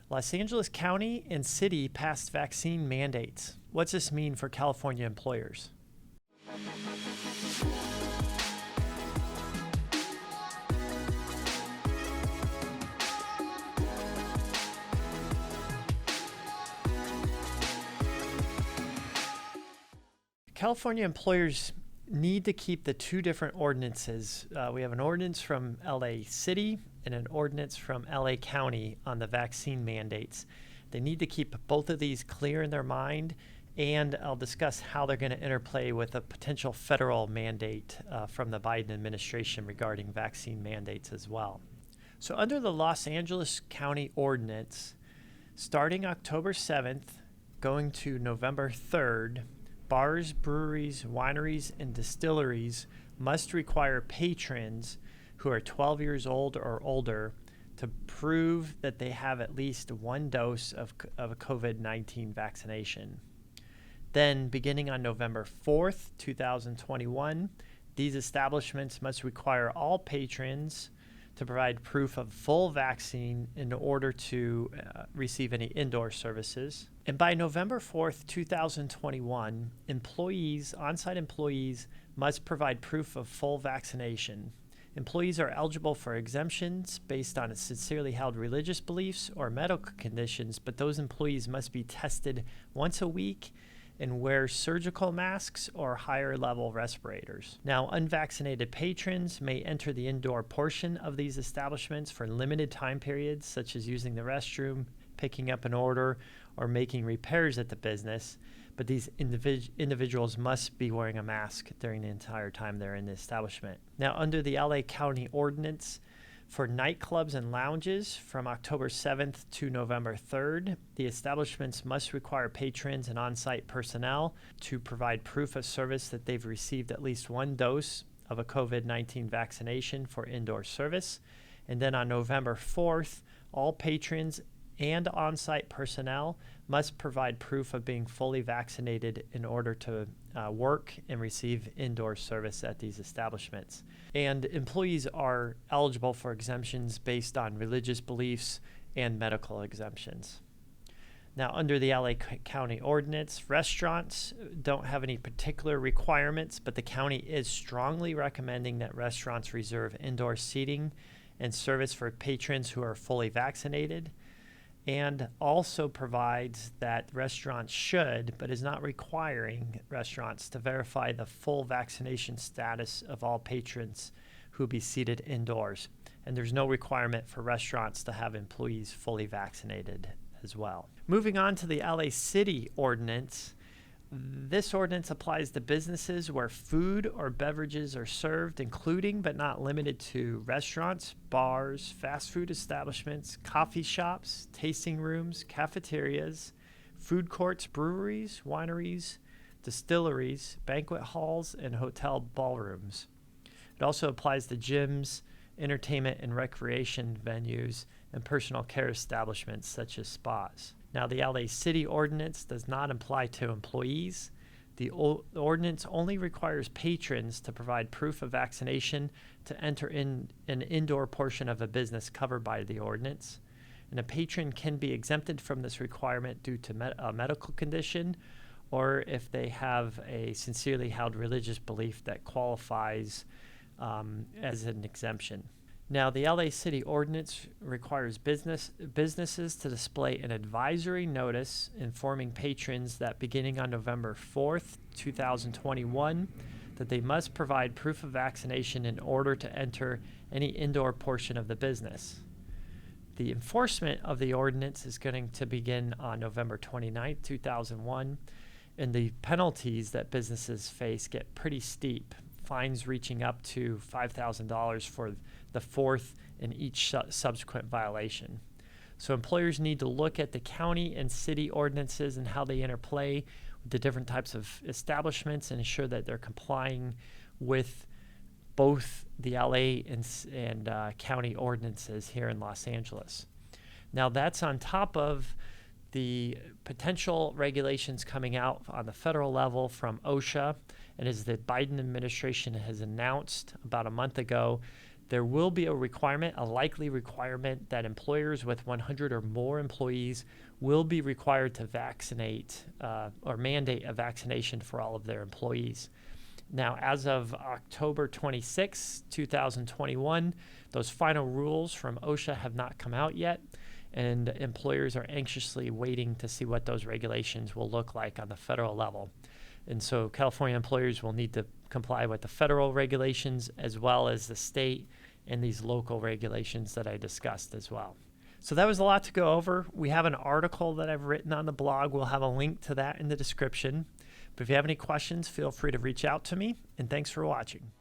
Los Angeles County and City passed vaccine mandates. What's this mean for California employers? California employers need to keep the two different ordinances. We have an ordinance from LA City and an ordinance from LA County on the vaccine mandates. They need to keep both of these clear in their mind, and I'll discuss how they're going to interplay with a potential federal mandate from the Biden administration regarding vaccine mandates as well. So under the Los Angeles County Ordinance, starting October 7th, going to November 3rd, bars, breweries, wineries, and distilleries must require patrons who are 12 years old or older to prove that they have at least one dose of a COVID-19 vaccination. Then, beginning on November 4th, 2021, these establishments must require all patrons to provide proof of full vaccine in order to receive any indoor services. And by November 4th, 2021, on-site employees must provide proof of full vaccination. Employees are eligible for exemptions based on sincerely held religious beliefs or medical conditions, but those employees must be tested once a week and wear surgical masks or higher level respirators. Now, unvaccinated patrons may enter the indoor portion of these establishments for limited time periods, such as using the restroom, picking up an order, or making repairs at the business, but these individuals must be wearing a mask during the entire time they're in the establishment. Now, under the LA County Ordinance, for nightclubs and lounges from October 7th to November 3rd, the establishments must require patrons and on-site personnel to provide proof of service that they've received at least one dose of a COVID-19 vaccination for indoor service. And then on November 4th, all patrons and on-site personnel must provide proof of being fully vaccinated in order to work and receive indoor service at these establishments. And employees are eligible for exemptions based on religious beliefs and medical exemptions. Now, under the LA County Ordinance, restaurants don't have any particular requirements, but the county is strongly recommending that restaurants reserve indoor seating and service for patrons who are fully vaccinated, and also provides that restaurants should, but is not requiring restaurants to verify the full vaccination status of all patrons who will be seated indoors. And there's no requirement for restaurants to have employees fully vaccinated as well. Moving on to the LA City Ordinance. This ordinance applies to businesses where food or beverages are served, including but not limited to restaurants, bars, fast food establishments, coffee shops, tasting rooms, cafeterias, food courts, breweries, wineries, distilleries, banquet halls, and hotel ballrooms. It also applies to gyms, entertainment and recreation venues, and personal care establishments such as spas. Now, the LA City Ordinance does not apply to employees. The ordinance only requires patrons to provide proof of vaccination to enter in an indoor portion of a business covered by the ordinance. And a patron can be exempted from this requirement due to a medical condition, or if they have a sincerely held religious belief that qualifies as an exemption. Now, the LA City Ordinance requires businesses to display an advisory notice informing patrons that beginning on November 4th, 2021, that they must provide proof of vaccination in order to enter any indoor portion of the business. The enforcement of the ordinance is going to begin on November 29th, 2001, and the penalties that businesses face get pretty steep, fines reaching up to $5,000 for the fourth in each subsequent violation. So employers need to look at the county and city ordinances and how they interplay with the different types of establishments and ensure that they're complying with both the LA and county ordinances here in Los Angeles. Now, that's on top of the potential regulations coming out on the federal level from OSHA, and as the Biden administration has announced about a month ago, There will be a requirement, a likely requirement, that employers with 100 or more employees will be required to vaccinate or mandate a vaccination for all of their employees. Now, as of October 26, 2021, those final rules from OSHA have not come out yet, and employers are anxiously waiting to see what those regulations will look like on the federal level. And so California employers will need to comply with the federal regulations as well as the state and these local regulations that I discussed as well. So that was a lot to go over. We have an article that I've written on the blog. We'll have a link to that in the description. But if you have any questions, feel free to reach out to me, and thanks for watching.